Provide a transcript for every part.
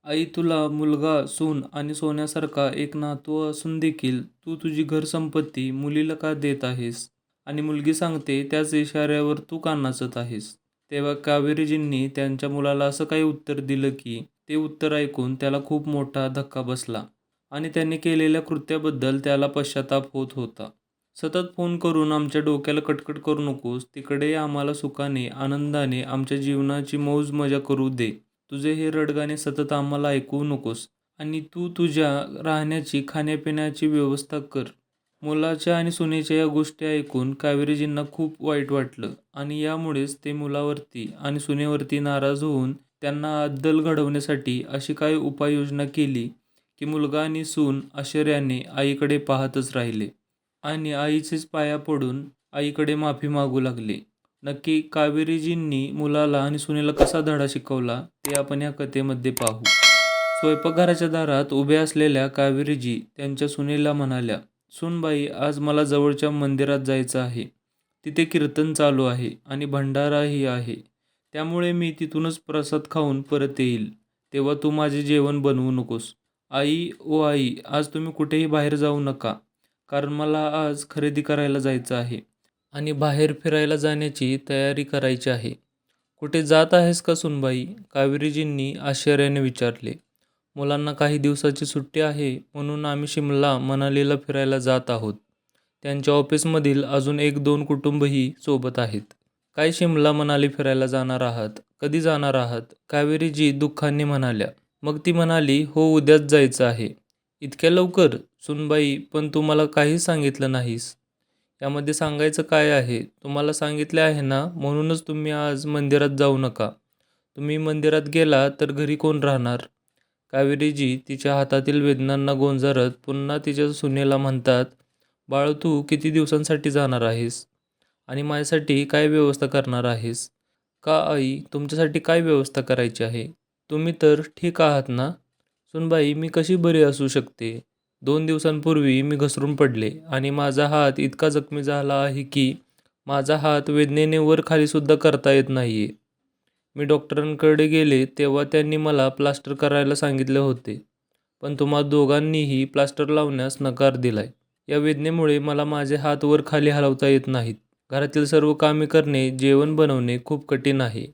आई तुला मुलगा, सून आणि सोन्यासारखा एक नातू असून देखील तू तुझी घरसंपत्ती मुलीला का देत आहेस? आणि मुलगी सांगते त्याच इशाऱ्यावर तू का नाचत आहेस? तेव्हा कावेरीजींनी त्यांच्या मुलाला असं काही उत्तर दिलं की ते उत्तर ऐकून त्याला खूप मोठा धक्का बसला आणि त्याने केलेल्या कृत्याबद्दल त्याला पश्चाताप होत होता. सतत फोन करून आमच्या डोक्याला कटकट करू नकोस, तिकडे आम्हाला सुखाने, आनंदाने आमच्या जीवनाची मौज मजा करू दे. तुझे हे रडगाणे सतत आम्हाला ऐकवू नकोस आणि तू तुझ्या राहण्याची, खाण्यापिण्याची व्यवस्था कर. मुलाच्या आणि सुनेच्या या गोष्टी ऐकून कावेरीजींना खूप वाईट वाटलं आणि यामुळेच ते मुलावरती आणि सुनेवरती नाराज होऊन त्यांना अद्दल घडवण्यासाठी अशी काही उपाययोजना केली की मुलगा आणि सून आश्चर्याने आईकडे पाहतच राहिले आणि आईचेच पाया पडून आईकडे माफी मागू लागले. नक्की कावेरीजींनी मुलाला आणि सुनेला कसा धडा शिकवला ते आपण या कथेमध्ये पाहू. स्वयंपाकघराच्या दारात उभ्या असलेल्या कावेरीजी त्यांच्या सुनेला म्हणाल्या, "सूनबाई, आज मला जवळच्या मंदिरात जायचं आहे. तिथे कीर्तन चालू आहे आणि भंडाराही आहे. त्यामुळे मी तिथूनच प्रसाद खाऊन परत येईल. तेव्हा तू माझे जेवण बनवू नकोस." "आई, ओ आई, आज तुम्ही कुठेही बाहेर जाऊ नका, कारण मला आज खरेदी करायला जायचं आहे आणि बाहेर फिरायला जाण्याची तयारी करायची आहे." "कुठे जात आहेस का सुनबाई?" कावेरीजींनी आश्चर्याने विचारले. "मुलांना काही दिवसाची सुट्टी आहे म्हणून आम्ही शिमला, मनालीला फिरायला जात आहोत. त्यांच्या ऑफिसमधील अजून 1-2 कुटुंबही सोबत आहेत." "काय शिमला, मनाली फिरायला जाणार आहात? कधी जाणार आहात?" कावेरीजी दुःखाने म्हणाल्या. मग ती म्हणाली, "हो, उद्याच जायचं आहे." "इतक्या लवकर?" "सुनबाई, पण तू मला काहीच सांगितलं नाहीस." "यामध्ये सांगायचं काय आहे? तुम्हाला सांगितले आहे ना, म्हणूनच तुम्ही आज मंदिरात जाऊ नका. तुम्ही मंदिरात गेला तर घरी कोण राहणार?" कावेरीजी तिच्या हातातील वेदनांना गोंजारत पुन्हा तिच्या सुनेला म्हणतात, "बाळ, तू किती दिवसांसाठी जाणार आहेस? आणि माझ्यासाठी काय व्यवस्था करणार आहेस?" "का आई, तुमच्यासाठी काय व्यवस्था करायची आहे? तुम्ही तर ठीक आहात ना?" "सुनबाई, मी कशी बरी असू शकते? 2 दिवसांपूर्वी मी घसरून पडले आणि माझा हात इतका जखमी झाला आहे की माझा हात वेदनेने वर खालीसुद्धा करता येत नाहीये. मी डॉक्टरांकडे गेले तेव्हा त्यांनी मला प्लास्टर करायला सांगितले होते. पण तुम्हा दोघांनीही प्लास्टर लावण्यास नकार दिलाय. या वेदनेमुळे मला माझे हात वर खाली हलवता येत नाहीत. घरातील सर्व कामे करणे, जेवण बनवणे खूप कठीण आहे.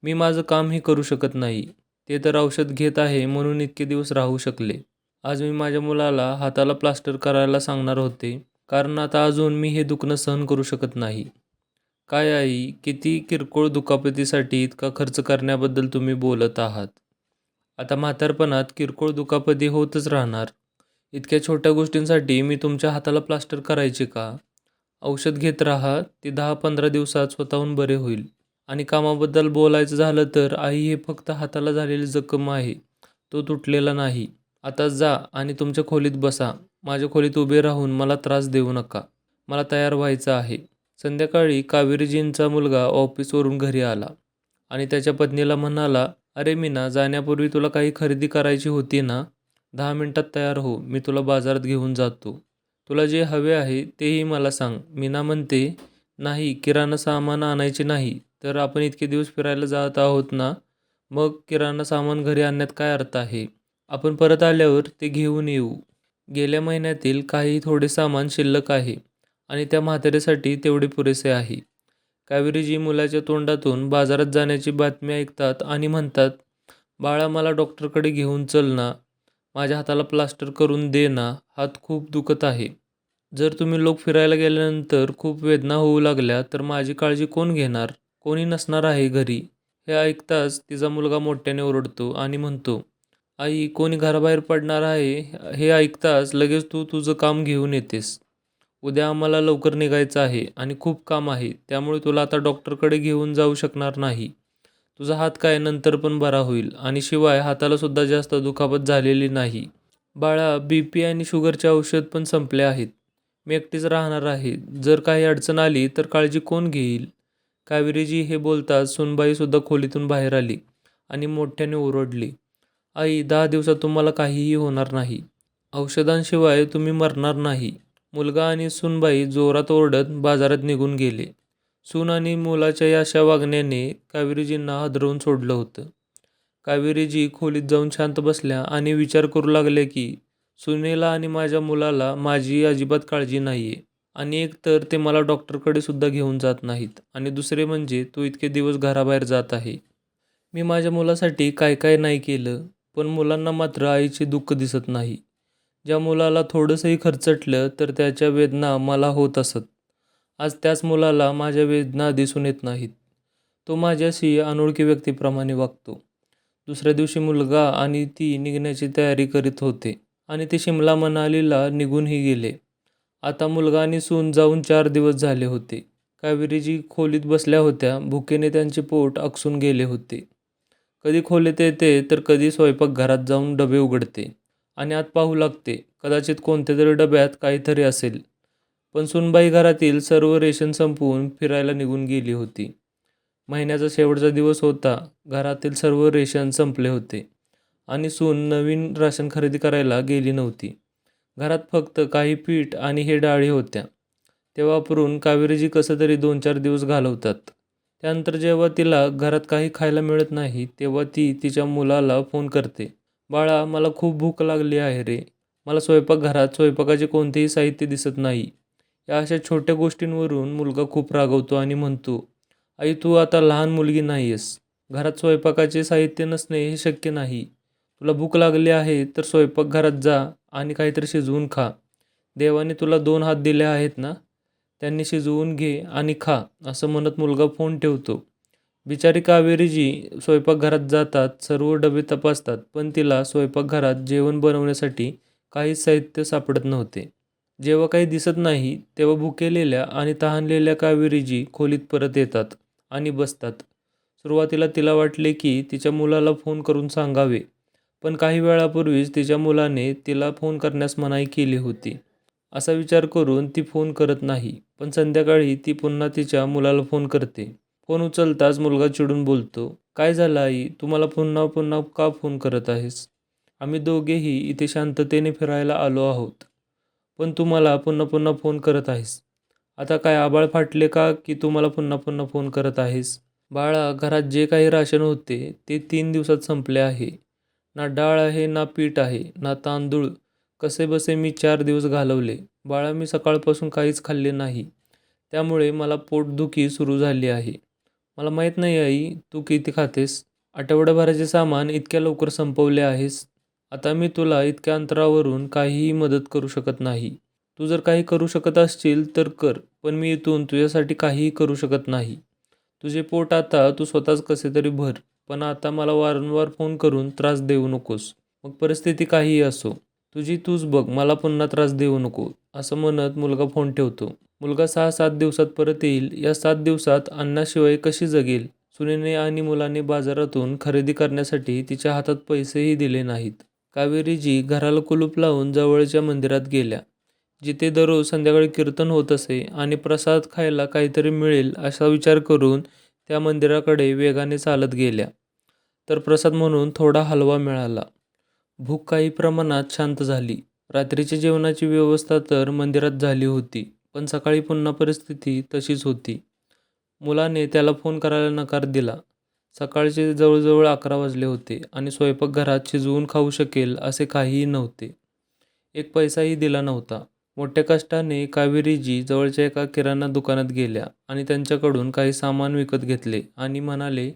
मी माझं कामही करू शकत नाही. ते तर औषध घेत आहे म्हणून इतके दिवस राहू शकले. आज मी माझ्या मुलाला हाताला प्लास्टर करायला सांगणार होते, कारण आता अजून मी हे दुखणं सहन करू शकत नाही." "काय आई, किती किरकोळ दुखापतीसाठी इतका खर्च करण्याबद्दल तुम्ही बोलत आहात? आता म्हातारपणात किरकोळ दुखापती होतच राहणार. इतक्या छोट्या गोष्टींसाठी मी तुमच्या हाताला प्लास्टर करायचे का? औषध घेत राहा, ते 10-15 दिवसात स्वतःहून बरे होईल. आणि कामाबद्दल बोलायचं झालं तर आई, हे फक्त हाताला झालेली जखम आहे, तो तुटलेला नाही. आता जा आणि तुमच्या खोलीत बसा. माझ्या खोलीत उभे राहून मला त्रास देऊ नका. मला तयार व्हायचं आहे." संध्याकाळी कावेरीजींचा मुलगा ऑफिसवरून घरी आला आणि त्याच्या पत्नीला म्हणाला, "अरे मीना, जाण्यापूर्वी तुला काही खरेदी करायची होती ना? 10 मिनिटात तयार हो, मी तुला बाजारात घेऊन जातो. तुला जे हवे आहे तेही मला सांग." मीना म्हणते, "नाही, किराणा सामान आणायचे नाही, तर आपण इतके दिवस फिरायला जात आहोत ना, मग किराणा सामान घरी आणण्यात काय अर्थ आहे? आपण परत आल्यावर ते घेऊन येऊ. गेल्या महिन्यातील काही थोडे सामान शिल्लक आहे आणि त्या म्हातारीसाठी तेवढे पुरेसे आहे." कावेरीजी मुलाच्या तोंडातून बाजारात जाण्याची बातमी ऐकतात आणि म्हणतात, "बाळा, मला डॉक्टरकडे घेऊन चल ना. माझ्या हाताला प्लास्टर करून दे ना. हात खूप दुखत आहे. जर तुम्ही लोक फिरायला गेल्यानंतर खूप वेदना होऊ लागल्या तर माझी काळजी कोण घेणार? कोणी नसणार आहे घरी." हे ऐकताच तिचा मुलगा मोठ्याने ओरडतो आणि म्हणतो, "आई, कोणी घराबाहेर पडणार आहे हे ऐकताच लगेच तू तुझं काम घेऊन येतेस. उद्या आम्हाला लवकर निघायचं आहे आणि खूप काम आहे, त्यामुळे तुला आता डॉक्टरकडे घेऊन जाऊ शकणार नाही. तुझा हात काय नंतर पण बरा होईल आणि शिवाय हाताला सुद्धा जास्त दुखापत झालेली नाही. बाळा, BP आणि शुगरचे औषध पण संपले आहेत. मी एकटीच राहणार आहे. जर काही अडचण आली तर काळजी कोण घेईल?" कावेरीजी हे बोलताच सुनबाईसुद्धा खोलीतून बाहेर आली आणि मोठ्याने ओरडली, "आई, 10 दिवसात तुम्हाला काहीही होणार नाही. औषधांशिवाय तुम्ही मरणार नाही." मुलगा आणि सूनबाई जोरात ओरडत बाजारात निघून गेले. सून आणि मुलाच्या या अशा वागण्याने कावेरीजींना हादरवून सोडलं होतं. कावेरीजी खोलीत जाऊन शांत बसल्या आणि विचार करू लागल्या की सुनेला आणि माझ्या मुलाला माझी अजिबात काळजी नाहीये. आणि एक तर ते मला डॉक्टरकडे सुद्धा घेऊन जात नाहीत आणि दुसरे म्हणजे तो इतके दिवस घराबाहेर जात आहे. मी माझ्या मुलासाठी काय काय नाही केलं, पण मुलांना मात्र आईचे दुःख दिसत नाही. ज्या मुलाला थोडंसंही खरचटलं तर त्याच्या वेदना मला होत असत. आज त्याच मुलाला माझ्या वेदना दिसून येत नाहीत. तो माझ्याशी अनोळखी व्यक्तीप्रमाणे वागतो. दुसऱ्या दिवशी मुलगा आणि ती निघण्याची तयारी करीत होते आणि ते शिमला मनालीला निघूनही गेले. आता मुलगा आणि सून जाऊन 4 दिवस झाले होते. कावेरीजी खोलीत बसल्या होत्या. भुकेने त्यांचे पोट आकसून गेले होते. कधी खोलीत येते तर कधी स्वयंपाकघरात जाऊन डबे उघडते आणि आत पाहू लागते. कदाचित कोणत्यातरी डब्यात काहीतरी असेल. पण सूनबाई घरातील सर्व रेशन संपवून फिरायला निघून गेली होती. महिन्याचा शेवटचा दिवस होता. घरातील सर्व रेशन संपले होते आणि सून नवीन राशन खरेदी करायला गेली नव्हती. घरात फक्त काही पीठ आणि हे डाळी होत्या. ते वापरून कावेरीजी कसं तरी 2-4 दिवस घालवतात. त्यानंतर जेव्हा तिला घरात काही खायला मिळत नाही तेव्हा ती तिच्या मुलाला फोन करते. "बाळा, मला खूप भूक लागली आहे रे. मला स्वयंपाकघरात स्वयंपाकाचे कोणतेही साहित्य दिसत नाही." या अशा छोट्या गोष्टींवरून मुलगा खूप रागवतो आणि म्हणतो, "आई, तू आता लहान मुलगी नाही आहेस. घरात स्वयंपाकाचे साहित्य नसणे हे शक्य नाही. तुला भूक लागली आहे तर स्वयंपाकघरात जा आणि काहीतरी शिजवून खा. देवाने तुला 2 हात दिले आहेत ना, त्यांनी शिजवून घे आणि खा." असं म्हणत मुलगा फोन ठेवतो. बिचारी कावेरीजी स्वयंपाकघरात जातात, सर्व डबे तपासतात, पण तिला स्वयंपाकघरात जेवण बनवण्यासाठी काहीच साहित्य सापडत नव्हते. जेव्हा काही दिसत नाही तेव्हा भुकेलेल्या आणि तहानलेल्या कावेरीजी खोलीत परत येतात आणि बसतात. सुरुवातीला तिला वाटले की तिच्या मुलाला फोन करून सांगावे, पण काही वेळापूर्वीच तिच्या मुलाने तिला फोन करण्यास मनाई केली होती. असा विचार करून ती फोन करत नाही. पण संध्याकाळी ती पुन्हा तिच्या मुलाला फोन करते. फोन उचलताच मुलगा चिडून बोलतो, "काय झालं आई? तू मला पुन्हा पुन्हा का फोन करत आहेस? आम्ही दोघेही इथे शांततेने फिरायला आलो आहोत. पण तू मला पुन्हा पुन्हा फोन करत आहेस. आता काय आभाळ फाटले का की तू मला पुन्हा पुन्हा फोन करत आहेस?" "बाळा, घरात जे काही राशन होते ते 3 दिवसात संपले आहे. ना डाळ आहे, ना पीठ आहे, ना तांदूळ. कसेबसे मी 4 दिवस घालवले. बाळा, मी सकाळपासून काहीच खाल्ले नाही. त्यामुळे मला पोटदुखी सुरू झाली आहे." "मला माहीत नाही आई, तू किती खातेस. आठवड्याभराचे सामान इतक्या लवकर संपवले आहेस. आता मी तुला इतक्या अंतरावरून काहीही मदत करू शकत नाही. तू जर काही करू शकत असशील तर कर, पण मी इथून तुझ्यासाठी काहीही करू शकत नाही. तुझे पोट आता तू स्वतःच कसे तरी भर, पण आता मला वारंवार फोन करून त्रास देऊ नकोस. मग परिस्थिती काहीही असो. तुझी तूच बघ, मला पुन्हा त्रास देऊ नको." असं म्हणत मुलगा फोन ठेवतो. मुलगा 6-7 दिवसात परत येईल. या 7 दिवसात अन्नाशिवाय कशी जगेल? सुनेने आणि मुलाने बाजारातून खरेदी करण्यासाठी तिच्या हातात पैसेही दिले नाहीत. कावेरीजी घराला कुलूप लावून जवळच्या मंदिरात गेल्या, जिथे दररोज संध्याकाळी कीर्तन होत असे आणि प्रसाद खायला काहीतरी मिळेल असा विचार करून त्या मंदिराकडे वेगाने चालत गेल्या. तर प्रसाद म्हणून थोडा हलवा मिळाला. भूक काही प्रमाणात शांत झाली. रात्रीच्या जेवणाची व्यवस्था तर मंदिरात झाली होती, पण सकाळी पुन्हा परिस्थिती तशीच होती. मुलाने त्याला फोन करायला नकार दिला. सकाळचे जवळजवळ 11 वाजले होते आणि स्वयंपाकघरात शिजवून खाऊ शकेल असे काहीही नव्हते. एक पैसाही दिला नव्हता. मोठ्या कष्टाने कावेरीजी जवळच्या एका किराणा दुकानात गेल्या आणि त्यांच्याकडून काही सामान विकत घेतले आणि म्हणाले,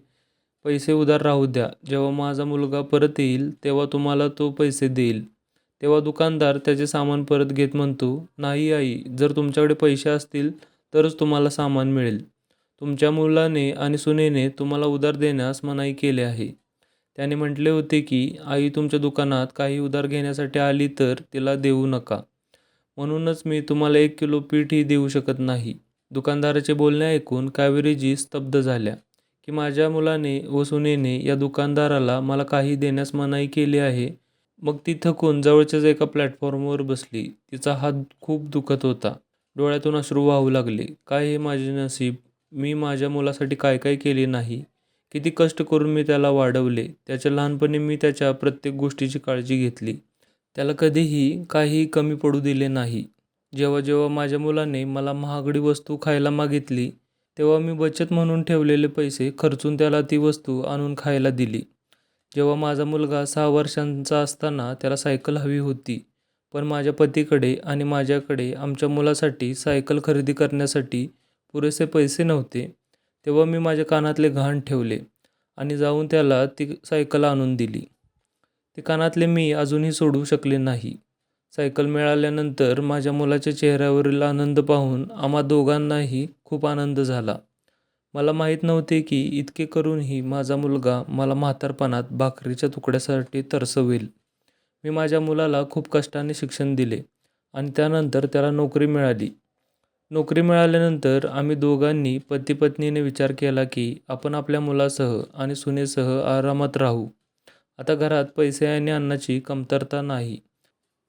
"पैसे उधार राहू द्या. जेव्हा माझा मुलगा परत येईल तेव्हा तुम्हाला तो पैसे देईल." तेव्हा दुकानदार त्याचे सामान परत घेत म्हणतो, "नाही आई, जर तुमच्याकडे पैसे असतील तरच तुम्हाला सामान मिळेल. तुमच्या मुलाने आणि सुनेने तुम्हाला उधार देण्यास मनाई केली आहे. त्याने म्हटले होते की आई तुमच्या दुकानात काही उधार घेण्यासाठी आली तर तिला देऊ नका. म्हणूनच मी तुम्हाला 1 किलो पीठही देऊ शकत नाही." दुकानदाराचे बोलणे ऐकून कावेरीजी स्तब्ध झाल्या, की माझ्या मुलाने व सुनेने या दुकानदाराला मला काही देण्यास मनाई केली आहे. मग ती थकून जवळच्याच एका प्लॅटफॉर्मवर बसली. तिचा हात खूप दुखत होता. डोळ्यातून अश्रू वाहू लागले. काय हे माझे नशीब. मी माझ्या मुलासाठी काय काय केले नाही. किती कष्ट करून मी त्याला वाढवले. त्याच्या लहानपणी मी त्याच्या प्रत्येक गोष्टीची काळजी घेतली. त्याला कधीही काहीही कमी पडू दिले नाही. जेव्हा जेव्हा माझ्या मुलाने मला महागडी वस्तू खायला मागितली, तेव्हा मी बचत म्हणून ठेवलेले पैसे खर्चून त्याला ती वस्तू आणून खायला दिली. जेव्हा माझा मुलगा 6 वर्षांचा असताना त्याला सायकल हवी होती. पण माझ्या पतीकडे आणि माझ्याकडे आमच्या मुलासाठी सायकल खरेदी करण्यासाठी पुरेसे पैसे नव्हते. तेव्हा मी माझ्या कानातले गहाण ठेवले आणि जाऊन त्याला ती सायकल आणून दिली. ते कानातले मी अजूनही सोडवू शकले नाही. सायकल मिळाल्यानंतर माझ्या मुलाच्या चेहऱ्यावरील आनंद पाहून आम्हा दोघांनाही खूप आनंद झाला. मला माहीत नव्हते की इतके करूनही माझा मुलगा मला म्हातारपणात भाकरीच्या तुकड्यासाठी तरसवेल. मी माझ्या मुलाला खूप कष्टाने शिक्षण दिले आणि त्यानंतर त्याला नोकरी मिळाली. नोकरी मिळाल्यानंतर आम्ही दोघांनी पती-पत्नीने विचार केला की आपण आपल्या मुलासह आणि सुनेसह आरामात राहू. आता घरात पैसे आणि अन्नाची कमतरता नाही.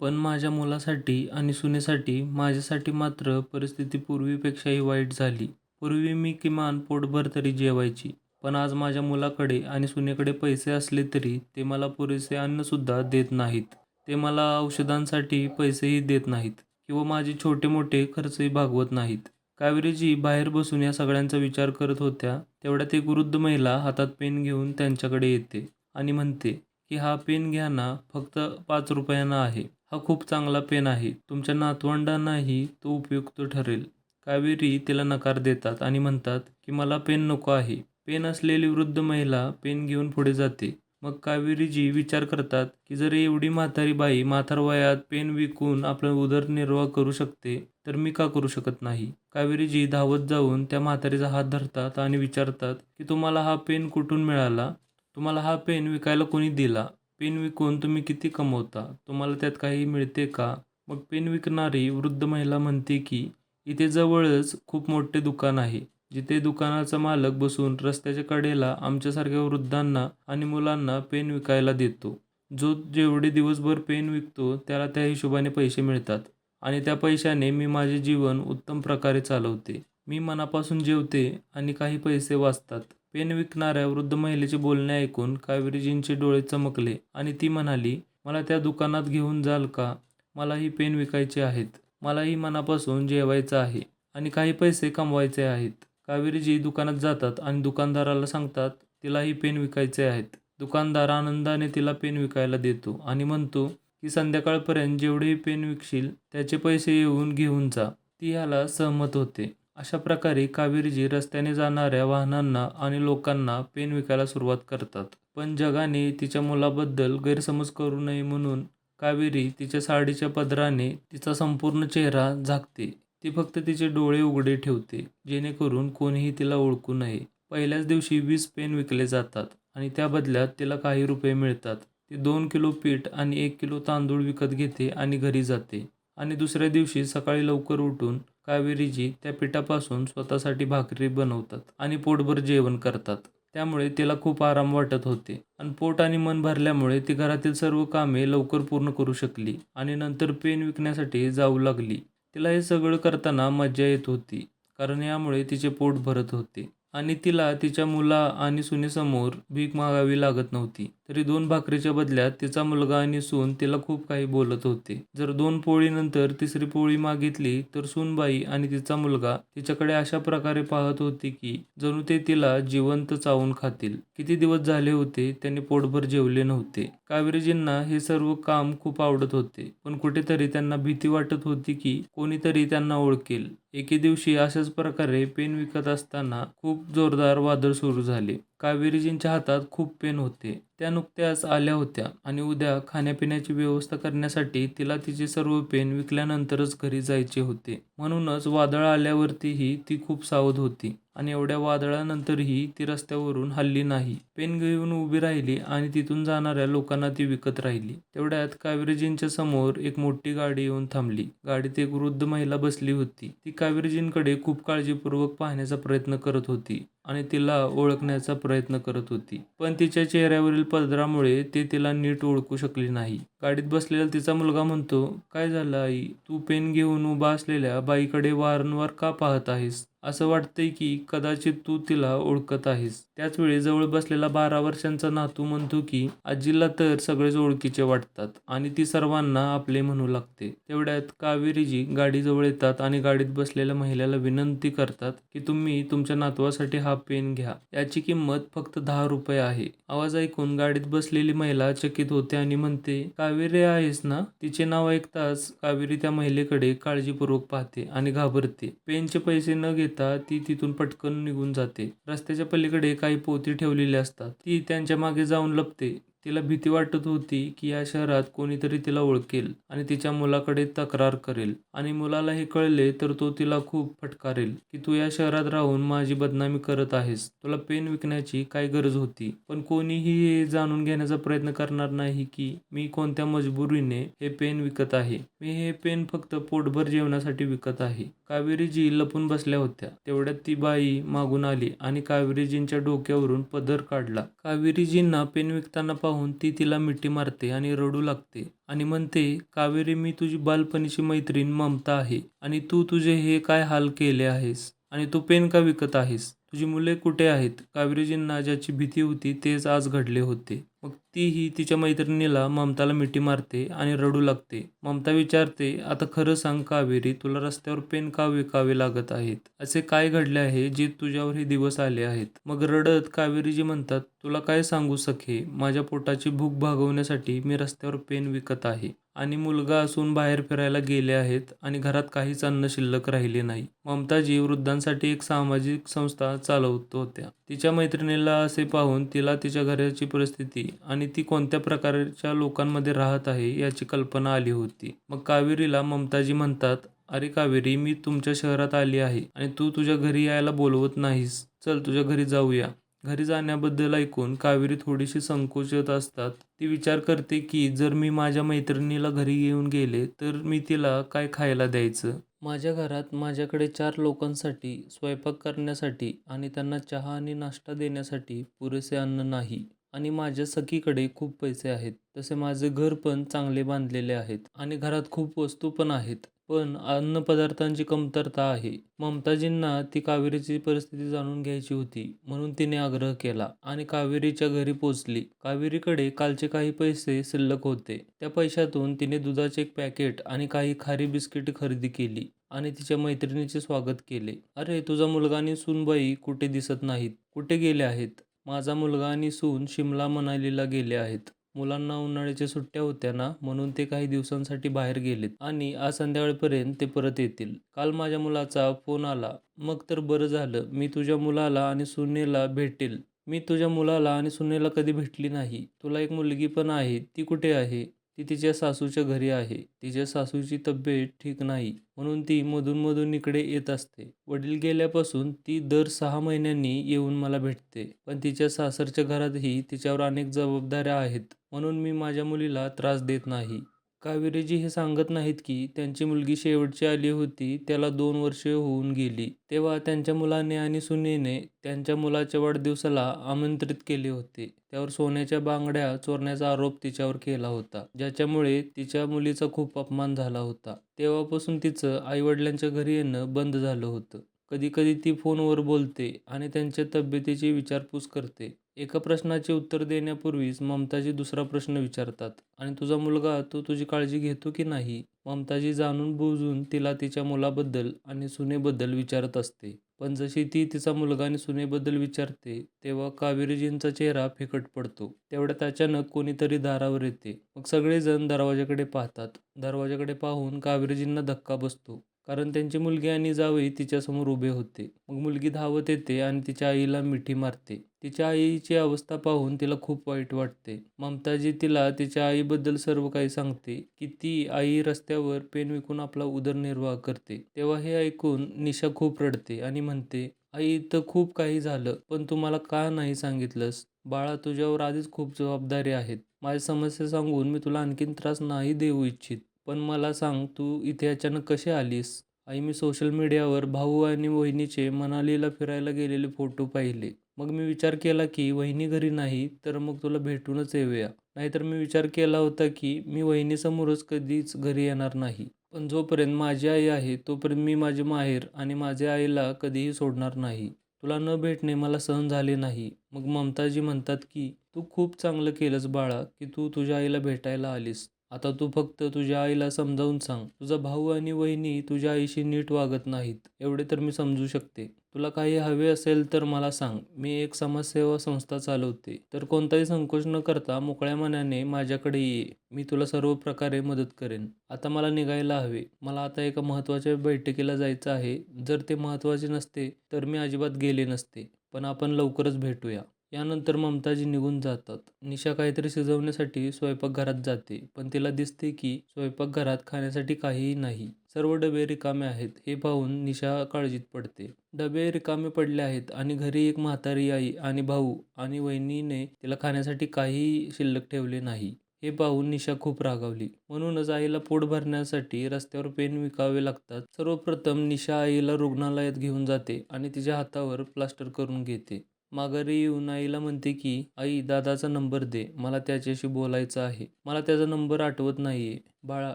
पण माझ्या मुलासाठी आणि सुनेसाठी माझ्यासाठी मात्र परिस्थिती पूर्वीपेक्षाही वाईट झाली. पूर्वी मी किमान पोटभर तरी जेवायची. पण आज माझ्या मुलाकडे आणि सुनेकडे पैसे असले तरी ते मला पुरेसे अन्नसुद्धा देत नाहीत. ते मला औषधांसाठी पैसेही देत नाहीत किंवा माझे छोटे-मोठे खर्चही भागवत नाहीत. कावेरीजी बाहेर बसून या सगळ्यांचा विचार करत होत्या. तेवढ्यात एक वृद्ध महिला हातात पेन घेऊन त्यांच्याकडे येते आणि म्हणते की हा पेन घ्या ना, फक्त 5 रुपयांना आहे. हा खूप चांगला पेन आहे. तुमच्या नातवंडांनाही तो उपयुक्त ठरेल. कावेरी तिला नकार देतात आणि म्हणतात की मला पेन नको आहे. पेन असलेली वृद्ध महिला पेन घेऊन पुढे जाते. मग कावेरीजी विचार करतात की जर एवढी म्हातारी बाई म्हातार वयात पेन विकून आपला उदरनिर्वाह करू शकते, तर मी का करू शकत नाही? कावेरीजी धावत जाऊन त्या म्हातारीचा हात धरतात आणि विचारतात की तुम्हाला हा पेन कुठून मिळाला? तुम्हाला हा पेन विकायला कोणी दिला? पेन विकून तुम्ही किती कमवता? तुम्हाला त्यात काही मिळते का? मग पेन विकणारी वृद्ध महिला म्हणते की इथे जवळच खूप मोठे दुकान आहे, जिथे दुकानाचा मालक बसून रस्त्याच्या कडेला आमच्यासारख्या वृद्धांना आणि मुलांना पेन विकायला देतो. जो जेवढे दिवसभर पेन विकतो त्याला त्या हिशोबाने पैसे मिळतात आणि त्या पैशाने मी माझे जीवन उत्तम प्रकारे चालवते. मी मनापासून जेवते आणि काही पैसे वाचतात. पेन विकणाऱ्या वृद्ध महिलेचे बोलणे ऐकून कावेरीजींचे डोळे चमकले आणि ती म्हणाली, मला त्या दुकानात घेऊन जाल का? मलाही पेन विकायचे आहेत. मलाही मनापासून जेवायचं आहे आणि काही पैसे कमवायचे आहेत. कावेरीजी दुकानात जातात आणि दुकानदाराला सांगतात तिलाही पेन विकायचे आहेत. दुकानदार आनंदाने तिला पेन विकायला देतो आणि म्हणतो की संध्याकाळपर्यंत जेवढेही पेन विकशील त्याचे पैसे येऊन घेऊन जा. ती ह्याला सहमत होते. अशा प्रकारे कावेरीजी रस्त्याने जाणाऱ्या वाहनांना आणि लोकांना पेन विकायला सुरुवात करतात. पण जगाने तिच्या मुलाबद्दल गैरसमज करू नये म्हणून कावेरी तिच्या साडीच्या पदराने तिचा संपूर्ण चेहरा झाकते. ती फक्त तिचे डोळे उघडे ठेवते, जेणेकरून कोणीही तिला ओळखू नये. पहिल्याच दिवशी 20 पेन विकले जातात आणि त्या बदल्यात तिला काही रुपये मिळतात. ती 2 किलो पीठ आणि 1 किलो तांदूळ विकत घेते आणि घरी जाते. आणि दुसऱ्या दिवशी सकाळी लवकर उठून कावेरीजी त्या पिठापासून स्वतःसाठी भाकरी बनवतात आणि पोटभर जेवण करतात. त्यामुळे तिला खूप आराम वाटत होते आणि पोट आणि मन भरल्यामुळे ती घरातील सर्व कामे लवकर पूर्ण करू शकली आणि नंतर पेन विकण्यासाठी जाऊ लागली. तिला हे सगळं करताना मज्जा येत होती, कारण यामुळे तिचे पोट भरत होते आणि तिला तिच्या मुला आणि सुनेसमोर भीक मागावी लागत नव्हती. तरी 2 भाकरीच्या बदल्यात तिचा मुलगा आणि सून तिला खूप काही बोलत होते. जर 2 पोळीनंतर तिसरी पोळी मागितली तर सूनबाई आणि तिचा मुलगा तिच्याकडे अशा प्रकारे पाहत होते की जणू ते तिला जिवंत चावून खातील. किती दिवस झाले होते त्यांनी पोटभर जेवले नव्हते. कावेरीजींना हे सर्व काम खूप आवडत होते, पण कुठेतरी त्यांना भीती वाटत होती की कोणीतरी त्यांना ओळखेल. एके दिवशी अशाच प्रकारे पेन विकत असताना खूप जोरदार वादळ सुरू झाले. कावेरीजींच्या हातात खूप पेन होते. त्या नुकत्याच आल्या होत्या आणि उद्या खाण्यापिण्याची व्यवस्था करण्यासाठी तिला तिचे सर्व पेन विकल्यानंतरच घरी जायचे होते. म्हणूनच वादळ आल्यावरतीही ती खूप सावध होती आणि एवढ्या वादळानंतरही ती रस्त्यावरून हलली नाही. पेन घेऊन उभी राहिली आणि तिथून जाणाऱ्या लोकांना ती विकत राहिली. तेवढ्यात कावेरीजींच्या समोर एक मोठी गाडी येऊन थांबली. गाडीत एक वृद्ध महिला बसली होती. ती कावेरीजींकडे खूप काळजीपूर्वक पाहण्याचा प्रयत्न करत होती आणि तिला ओळखण्याचा प्रयत्न करत होती. पण तिच्या चेहऱ्यावरील पदरामुळे ते तिला नीट ओळखू शकली नाही. गाडीत बसलेला तिचा मुलगा म्हणतो, काय झालं आई? तू पेन घेऊन उभा असलेल्या बाईकडे वारंवार का पाहत आहेस? असं वाटतंय की कदाचित तू तिला ओळखत आहेस. त्याच वेळी जवळ बसलेला 12 वर्षांचा नातू म्हणतो की आजीला तर सगळेच ओळखीचे वाटतात आणि ती सर्वांना आपले म्हणू लागते. तेवढ्यात कावेरीजी गाडीजवळ येतात आणि गाडीत बसलेल्या महिलेला विनंती करतात की तुम्ही तुमच्या नातवासाठी हा पेन घ्या. याची किंमत फक्त 10 रुपये आहे. आवाज ऐकून गाडीत बसलेली महिला चकित होते आणि म्हणते, कावेरी आहेस ना? तिचे नाव ऐकताच कावेरी त्या महिलेकडे काळजीपूर्वक पाहते आणि घाबरते. पेनचे पैसे न घेता ती तिथून पटकन निघून जाते. रस्त्याच्या पलीकडे काही पोती ठेवलेली असतात. ती त्यांच्या मागे जाऊन लपते. तिला भीती वाटत होती की या शहरात कोणीतरी तिला ओळखेल आणि तिच्या मुलाकडे तक्रार करेल आणि मुलाला हे कळले तर तो तिला खूप फटकारेल की तू या शहरात राहून माझी बदनामी करत आहेस. तुला पेन विकण्याची काय गरज होती? पण कोणीही हे जाणून घेण्याचा प्रयत्न करणार नाही की मी कोणत्या मजबुरीने हे पेन विकत आहे. मी हे पेन फक्त पोटभर जेवणासाठी विकत आहे. कावेरीजी लपून बसल्या होत्या. तेवढ्यात ती बाई मागून आली आणि कावेरीजींच्या डोक्यावरून पदर काढला. कावेरीजींना पेन विकताना पाहून ती तिला मिठी मारते आणि रडू लागते आणि म्हणते, कावेरी मी तुझी बालपणीची मैत्रीण ममता आहे आणि तू तुझे हे काय हाल केले आहेस आणि तू पेन का विकत आहेस? तुझी मुले कुठे आहेत? कावेरीजींना ज्याची भीती होती तेच आज घडले होते. मग तीही तिच्या मैत्रिणीला ममताला मिठी मारते आणि रडू लागते. ममता विचारते, आता खरं सांग कावेरी, तुला रस्त्यावर पेन का विकावे लागत आहेत? असे काय घडले आहे जे तुझ्यावर हे दिवस आले आहेत? मग रडत कावेरीजी म्हणतात, तुला काय सांगू सखे, माझ्या पोटाची भूक भागवण्यासाठी मी रस्त्यावर पेन विकत आहे आणि मुलगा असून बाहेर फिरायला गेले आहेत आणि घरात काहीच अन्न शिल्लक राहिले नाही. ममताजी वृद्धांसाठी एक सामाजिक संस्था चालवत होत्या. तिच्या मैत्रिणीला असे पाहून तिला तिच्या घराची परिस्थिती आणि ती कोणत्या प्रकारच्या लोकांमध्ये राहत आहे याची कल्पना आली होती. मग कावेरीला ममताजी म्हणतात, अरे कावेरी, मी तुमच्या शहरात आली आहे आणि तू तुझ्या घरी यायला बोलवत नाहीस. चल तुझ्या घरी जाऊया. घरी जाण्याबद्दल ऐकून कावेरी थोडीशी संकोचत असतात. ती विचार करते की जर मी माझ्या मैत्रिणीला घरी घेऊन गेले तर मी तिला काय खायला द्यायचं? माझ्या घरात माझ्याकडे 4 लोकांसाठी स्वयंपाक करण्यासाठी आणि त्यांना चहा आणि नाश्ता देण्यासाठी पुरेसे अन्न नाही आणि माझ्या सखीकडे खूप पैसे आहेत. तसे माझे घर पण चांगले बांधलेले आहेत आणि घरात खूप वस्तू पण आहेत. पण अन्नपदार्थांची कमतरता आहे. ममताजींना ती कावेरीची परिस्थिती जाणून घ्यायची होती म्हणून तिने आग्रह केला आणि कावेरीच्या घरी पोचली. कावेरीकडे कालचे काही पैसे शिल्लक होते. त्या पैशातून तिने दुधाचे एक पॅकेट आणि काही खारी बिस्किटे खरेदी केली आणि तिच्या मैत्रिणीचे स्वागत केले. अरे, तुझा मुलगा आणि सूनबाई कुठे दिसत नाहीत? कुठे गेले आहेत? माझा मुलगा आणि सून शिमला मनालीला गेले आहेत. मुलांना उन्हाळ्याच्या सुट्ट्या होत्या ना, म्हणून ते काही दिवसांसाठी बाहेर गेलेत आणि आज संध्याकाळपर्यंत ते परत येतील. काल माझ्या मुलाचा फोन आला. मग तर बरं झालं. मी तुझ्या मुलाला आणि सुनेला भेटेल. मी तुझ्या मुलाला आणि सुनेला कधी भेटली नाही. तुला एक मुलगी पण आहे. ती कुठे आहे? ती तिच्या सासूच्या घरी आहे. तिच्या सासूची तब्येत ठीक नाही म्हणून ती मधून इकडे येत असते. वडील गेल्यापासून ती दर 6 महिन्यांनी येऊन मला भेटते. पण तिच्या सासरच्या घरातही तिच्यावर अनेक जबाबदाऱ्या आहेत म्हणून मी माझ्या मुलीला त्रास देत नाही. कावेरीजी हे सांगत नाहीत की त्यांची मुलगी शेवटची आली होती त्याला 2 वर्षे होऊन गेली. तेव्हा त्यांच्या मुलाने आणि सुनेने त्यांच्या मुलाच्या वाढदिवसाला आमंत्रित केले होते. त्यावर सोन्याच्या बांगड्या चोरण्याचा आरोप तिच्यावर केला होता, ज्याच्यामुळे तिच्या मुलीचा खूप अपमान झाला होता. तेव्हापासून तिचं आईवडिलांच्या घरी येणं बंद झालं होतं. कधी-कधी ती फोनवर बोलते आणि त्यांच्या तब्येतीची विचारपूस करते. एका प्रश्नाचे उत्तर देण्यापूर्वीच ममताजी दुसरा प्रश्न विचारतात, आणि तुझा मुलगा तो तुझी काळजी घेतो की नाही? ममताजी जाणून-बुजून तिला तिच्या मुलाबद्दल आणि सुनेबद्दल विचारत असते. पण जशी ती तिचा मुलगा आणि सुनेबद्दल विचारते तेव्हा कावेरीजींचा चेहरा फिकट पडतो. तेवढ्यात अचानक कोणीतरी दारावर येते. मग सगळेजण दरवाजाकडे पाहतात. दरवाजाकडे पाहून कावेरीजींना धक्का बसतो, कारण त्यांची मुलगी आणि जावई तिच्यासमोर उभे होते. मग मुलगी धावत येते आणि तिच्या आईला मिठी मारते. तिच्या आईची अवस्था पाहून तिला खूप वाईट वाटते. ममताजी तिला तिच्या आईबद्दल सर्व काही सांगते की ती आई रस्त्यावर पेन विकून आपला उदरनिर्वाह करते. तेव्हा हे ऐकून निशा खूप रडते आणि म्हणते, आई, इथं खूप काही झालं पण तू मला का नाही सांगितलंस? बाळा, तुझ्यावर आधीच खूप जबाबदारी आहेत. माझ्या समस्या सांगून मी तुला आणखीन त्रास नाही देऊ इच्छित. पण मला सांग, तू इथे अचानक कशी आलीस? आई, मी सोशल मीडियावर भाऊ आणि वहिनीचे मनालीला फिरायला गेलेले फोटो पाहिले. मग मी विचार केला की वहिनी घरी नाही तर मग तुला भेटूनच येऊया. नाहीतर मी विचार केला होता की मी वहिनीसमोरच कधीच घरी येणार नाही. पण जोपर्यंत माझी आई आहे तोपर्यंत मी माझे माहेर आणि माझ्या आईला कधीही सोडणार नाही. तुला न भेटणे मला सहन झाले नाही. मग ममताजी म्हणतात की तू खूप चांगलं केलंस बाळा की तू तुझ्या आईला भेटायला आलीस. आता तू फक्त तुझ्या आईला समजावून सांग. तुझा भाऊ आणि वहिनी तुझ्या आईशी नीट वागत नाहीत. एवढे तर मी समजू शकते. तुला काही हवे असेल तर मला सांग. मी एक समाजसेवा संस्था चालवते. तर कोणताही संकोच न करता मोकळ्या मनाने माझ्याकडे ये. मी तुला सर्व प्रकारे मदत करेन. आता मला निघायला हवे. मला आता एका महत्त्वाच्या बैठकीला जायचं आहे. जर ते महत्त्वाचे नसते तर मी अजिबात गेले नसते. पण आपण लवकरच भेटूया. यानंतर ममताजी निघून जातात. निशा काहीतरी शिजवण्यासाठी स्वयंपाकघरात जाते. पण तिला दिसते की स्वयंपाकघरात खाण्यासाठी काहीही नाही. सर्व डबे रिकामे आहेत. हे पाहून निशा काळजीत पडते. डबे रिकामे पडले आहेत आणि घरी एक म्हातारी आई आणि भाऊ आणि वहिनीने तिला खाण्यासाठी काहीही शिल्लक ठेवले नाही. हे पाहून निशा खूप रागावली. म्हणूनच आईला पोट भरण्यासाठी रस्त्यावर पेन विकावे लागतात. सर्वप्रथम निशा आईला रुग्णालयात घेऊन जाते आणि तिच्या हातावर प्लास्टर करून घेते. माघारी येऊन आईला म्हणते की आई दादाचा नंबर दे. मला त्याच्याशी बोलायचं आहे. मला त्याचा नंबर आठवत नाहीये. बाळा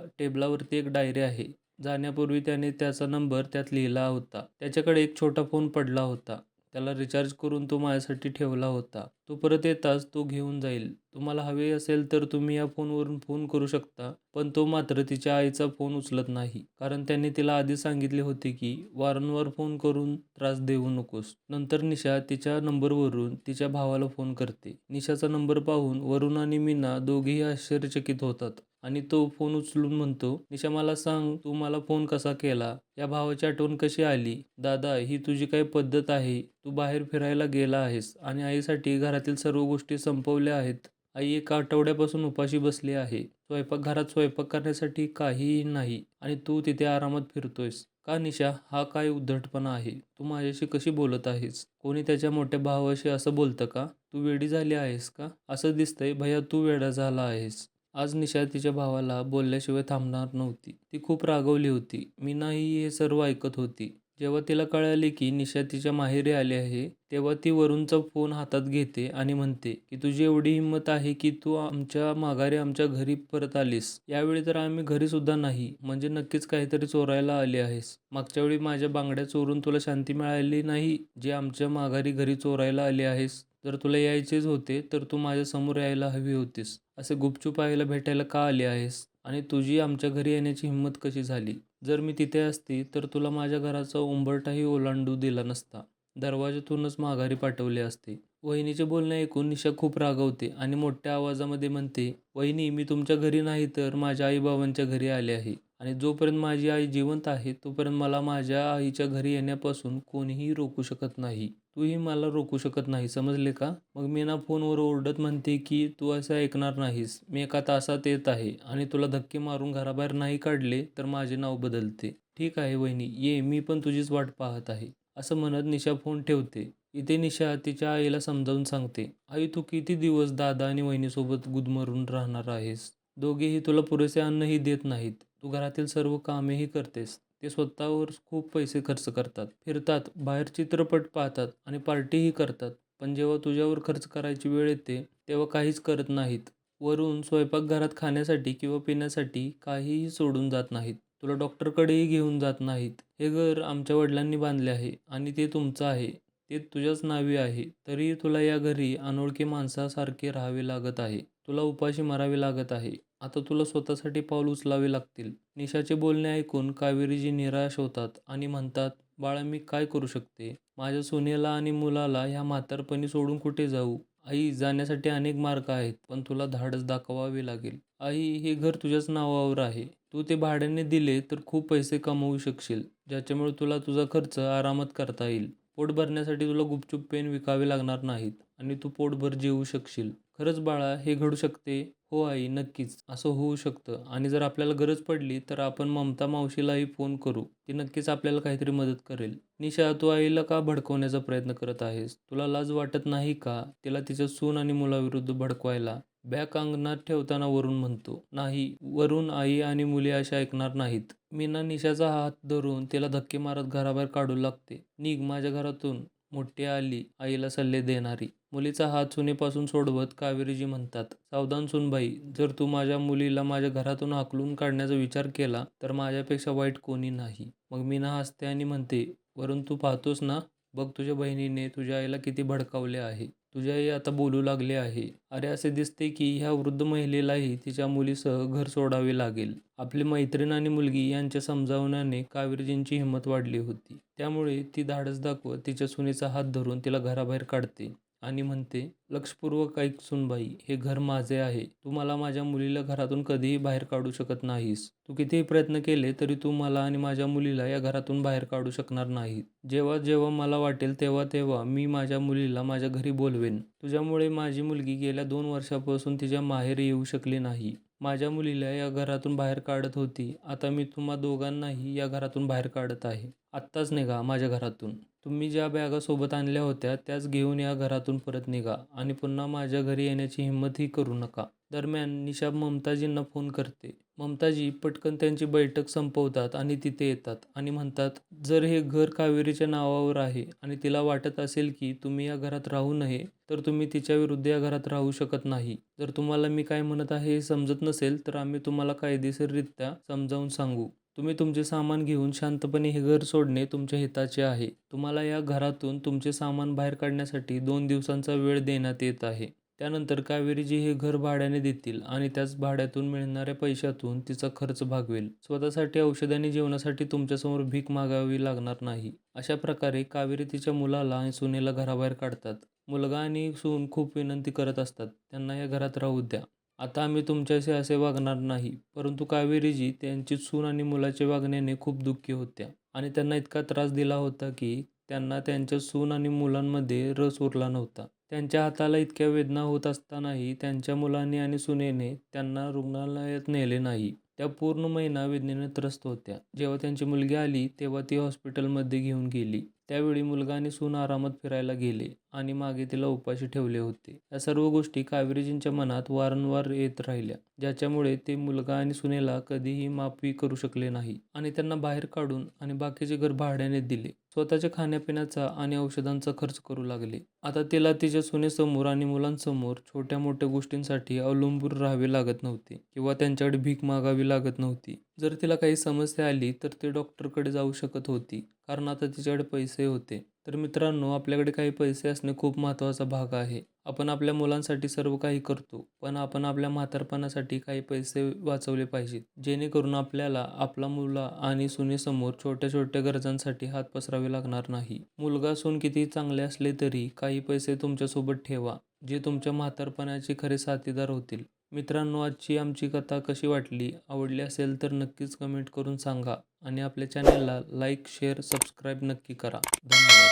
टेबलावरती एक डायरी आहे. जाण्यापूर्वी त्याने त्याचा नंबर त्यात लिहिला होता. त्याच्याकडे एक छोटा फोन पडला होता. त्याला रिचार्ज करून तो माझ्यासाठी ठेवला होता. तो परत येताच तो घेऊन जाईल. तुम्हाला हवे असेल तर तुम्ही या फोनवरून फोन करू शकता. पण तो मात्र तिच्या आईचा फोन उचलत नाही. कारण त्याने तिला आधीच सांगितले होते की वारंवार फोन करून त्रास देऊ नकोस. नंतर निशा तिच्या नंबरवरून तिच्या भावाला फोन करते. निशाचा नंबर पाहून वरुण आणि मीना दोघेही आश्चर्यचकित होतात. आणि तो फोन उचलून म्हणतो, निशा मला सांग तू मला फोन कसा केला? या भावाची आठवण कशी आली? दादा ही तुझी काही पद्धत आहे? तू बाहेर फिरायला गेला आहेस आणि आईसाठी घरातील सर्व गोष्टी संपवल्या आहेत. आई एका आठवड्यापासून उपाशी बसली आहे. स्वयंपाकघरात स्वयंपाक करण्यासाठी काहीही नाही आणि तू तिथे आरामात फिरतोयस. का निशा? हा काय उद्धटपणा आहे? तू माझ्याशी कशी बोलत आहेस? कोणी त्याच्या मोठ्या भावाशी असं बोलतं का? तू वेडी झाली आहेस का? असं दिसतंय भैया तू वेडा झाला आहेस. आज निशा तिच्या भावाला बोलल्याशिवाय थांबणार नव्हती. ती खूप रागावली होती. मीनाही हे सर्व ऐकत होती. जेव्हा तिला कळाले की निशा तिच्या माहेरी आली आहे, तेव्हा ती वरुणचा फोन हातात घेते आणि म्हणते की तुझी एवढी हिंमत आहे की तू आमच्या माघारी आमच्या घरी परत आलीस. यावेळी तर आम्ही घरी सुद्धा नाही. म्हणजे नक्कीच काहीतरी चोरायला आली आहेस. मागच्या वेळी माझ्या बांगड्या चोरून तुला शांती मिळाली नाही, जे आमच्या माघारी घरी चोरायला आली आहेस. जर तुला यायचेच होते तर तू माझ्यासमोर यायला हवी होतीस. असे गुपचूप आईला भेटायला का आली आहेस? आणि तुझी आमच्या घरी येण्याची हिंमत कशी झाली? जर मी तिथे असती तर तुला माझ्या घराचा उंबरठाही ओलांडू दिला नसता. दरवाजातूनच माघारी पाठवले असते. वहिनीचे बोलणे ऐकून निशा खूप रागावते आणि मोठ्या आवाजामध्ये म्हणते, वहिनी मी तुमच्या घरी नाही तर माझ्या आईबाबांच्या घरी आले आहे. आणि जोपर्यंत माझी आई जिवंत आहे तोपर्यंत मला माझ्या आईच्या घरी येण्यापासून कोणीही रोखू शकत नाही. तूही मला रोखू शकत नाही समजले का? मग मीना फोनवर ओरडत म्हणते की तू असं ऐकणार नाहीस. मी एका तासात येत आहे आणि तुला धक्के मारून घराबाहेर नाही काढले तर माझे नाव बदलते. ठीक आहे वहिनी ये मी पण तुझीच वाट पाहत आहे. असं म्हणत निशा फोन ठेवते. इथे निशा तिच्या आईला समजावून सांगते, आई तू किती दिवस दादा आणि वहिनीसोबत गुदमरून राहणार आहेस? दोघेही तुला पुरेसे अन्नही देत नाहीत. तू घरातील सर्व कामेही करतेस. ते स्वतःवर खूप पैसे खर्च करतात, फिरतात, बाहेर चित्रपट पाहतात आणि पार्टीही करतात. पण जेव्हा तुझ्यावर खर्च करायची वेळ येते तेव्हा काहीच करत नाहीत. वरून स्वयंपाकघरात खाण्यासाठी किंवा पिण्यासाठी काहीही सोडून जात नाहीत. तुला डॉक्टरकडेही घेऊन जात नाहीत. हे घर आमच्या वडिलांनी बांधले आहे आणि ते तुमचं आहे. ते तुझ्याच नावे आहे. तरीही तुला या घरी अनोळखी माणसासारखे राहावे लागत आहे. तुला उपाशी मरावे लागत आहे. आता तुला स्वतःसाठी पाऊल उचलावे लागतील. निशाचे बोलणे ऐकून कावेरीजी निराश होतात आणि म्हणतात, बाळा मी काय करू शकते? माझ्या सुनेला आणि मुलाला ह्या म्हातारपणी सोडून कुठे जाऊ? आई जाण्यासाठी अनेक मार्ग आहेत पण तुला धाडस दाखवावे लागेल. आई हे घर तुझ्याच नावावर आहे. तू ते भाड्याने दिले तर खूप पैसे कमवू शकशील, ज्याच्यामुळे तुला तुझा खर्च आरामात करता येईल. पोट भरण्यासाठी तुला गुपचूप पेन विकावे लागणार नाहीत आणि तू पोटभर जेवू शकशील. खरंच बाळा हे घडू शकते? हो आई नक्कीच असं होऊ शकतं आणि जर आपल्याला गरज पडली तर आपण ममता मावशीलाही फोन करू. ती नक्कीच आपल्याला काहीतरी मदत करेल. निशा तू आईला का भडकवण्याचा प्रयत्न करत आहेस? तुला लाज वाटत नाही का तिला तिच्या सून आणि मुलाविरुद्ध भडकवायला? बॅग अंगणात ठेवताना वरुण म्हणतो, नाही वरुण आई आणि मुली अशा ऐकणार नाहीत. मीना निशाचा हात धरून तिला धक्के मारत घराबाहेर काढू लागते. निघ माझ्या घरातून. मोठी आली आईला सल्ले देणारी. मुलीचा हात सुनेपासून सोडवत कावेरीजी म्हणतात, सावधान सुनबाई, जर तू माझ्या मुलीला माझ्या घरातून हाकलून काढण्याचा विचार केला तर माझ्यापेक्षा वाईट कोणी नाही. मग मीना हसते आणि म्हणते, वरून तू पाहतोस ना, बघ तुझ्या बहिणीने तुझ्या आईला किती भडकावले आहे. तुझी आई आता बोलू लागली आहे. अरे असे दिसते की ह्या वृद्ध महिलेलाही तिच्या मुलीसह घर सोडावे लागेल. आपली मैत्रीण आणि मुलगी यांच्या समजावण्याने कावेरीजींची हिंमत वाढली होती. त्यामुळे ती धाडस दाखवत तिच्या सुनेचा हात धरून तिला घराबाहेर काढते आणि म्हणते, लक्षपूर्वक ऐक सुनबाई, हे घर माझे आहे. तू मला माझ्या मुलीला घरातून कधीही बाहेर काढू शकत नाहीस. तू कितीही प्रयत्न केले तरी तू मला आणि माझ्या मुलीला या घरातून बाहेर काढू शकणार नाही. जेव्हा जेव्हा मला वाटेल तेव्हा तेव्हा मी माझ्या मुलीला माझ्या घरी बोलवेन. तुझ्यामुळे माझी मुलगी गेल्या 2 वर्षापासून तिच्या माहेरी येऊ शकली नाही. माझ्या मुलीला या घरातून बाहेर काढत होती. आता मी तुम्हा दोघांनाही या घरातून बाहेर काढत आहे. आत्ताच निघा माझ्या घरातून. तुम्ही ज्या बॅगा सोबत आणल्या होत्या त्याच घेऊन या घरातून परत निघा आणि पुन्हा माझ्या घरी येण्याची हिंमतही करू नका. दरम्यान निशा ममताजींना फोन करते. ममताजी पटकन त्यांची बैठक संपवतात आणि तिथे येतात आणि म्हणतात, जर हे घर कावेरीच्या नावावर आहे आणि तिला वाटत असेल की तुम्ही या घरात राहू नये तर तुम्ही तिच्या विरुद्ध या घरात राहू शकत नाही. जर तुम्हाला मी काय म्हणत आहे हे समजत नसेल तर आम्ही तुम्हाला कायदेशीररित्या समजावून सांगू. तुम्ही तुमचे सामान घेऊन शांतपणे हे घर सोडणे तुमच्या हिताचे आहे. तुम्हाला या घरातून तुमचे सामान बाहेर काढण्यासाठी 2 दिवसांचा वेळ देण्यात येत आहे. त्यानंतर कावेरीजी हे घर भाड्याने देतील आणि त्याच भाड्यातून मिळणाऱ्या पैशातून तिचा खर्च भागवेल. स्वतःसाठी औषध आणि जेवणासाठी तुमच्यासमोर भीक मागावी लागणार नाही. अशा प्रकारे कावेरी तिच्या मुलाला आणि सुनेला घराबाहेर काढतात. मुलगा आणि सून खूप विनंती करत असतात, त्यांना या घरात राहू द्या. आता आम्ही तुमच्याशी असे वागणार नाही. परंतु कावेरीजी त्यांची सून आणि मुलाच्या वागण्याने खूप दुःखी होत्या आणि त्यांना इतका त्रास दिला होता की त्यांना त्यांच्या सून आणि मुलांमध्ये रस उरला नव्हता. त्यांच्या हाताला इतक्या वेदना होत असतानाही त्यांच्या मुलांनी आणि सुनेने त्यांना रुग्णालयात नेले नाही. त्या पूर्ण महिना वेदनेने त्रस्त होत्या. जेव्हा त्यांची मुलगी आली तेव्हा ती हॉस्पिटलमध्ये घेऊन गेली. त्यावेळी मुलगा आणि सून आरामात फिरायला गेले आणि मागे तिला उपाशी ठेवले होते. या सर्व गोष्टी कावेरीजींच्या मनात वारंवार येत राहिल्या, ज्याच्यामुळे ते मुलगा आणि सुनेला कधीही माफही करू शकले नाही आणि त्यांना बाहेर काढून आणि बाकीचे घर भाड्याने दिले. स्वतःच्या खाण्यापिण्याचा आणि औषधांचा खर्च करू लागले. आता तिला तिच्या सुनेसमोर आणि मुलांसमोर छोट्या मोठ्या गोष्टींसाठी अवलंबून राहावे लागत नव्हते किंवा त्यांच्याकडे भीक मागावी लागत नव्हती. जर तिला काही समस्या आली तर ती डॉक्टरकडे जाऊ शकत होती, कारण आता तिच्याकडे पैसे होते. तर मित्रांनो, आपल्याकडे काही पैसे असणे खूप महत्त्वाचा भाग आहे. आपण आपल्या मुलांसाठी सर्व काही करतो, पण आपण आपल्या म्हातारपणासाठी काही पैसे वाचवले पाहिजेत, जेणेकरून आपल्याला आपला मुला आणि सुनेसमोर छोट्या छोट्या गरजांसाठी हात पसरावे लागणार नाही. मुलगा सून कितीही चांगले असले तरी काही पैसे तुमच्यासोबत ठेवा, जे तुमच्या म्हातारपणाचे खरे साथीदार होतील. मित्रांनो, आजची आमची कथा कशी वाटली? आवडली असेल तर नक्कीच कमेंट करून सांगा आणि आपल्या चॅनलला लाईक, शेअर, सबस्क्राईब नक्की करा. धन्यवाद.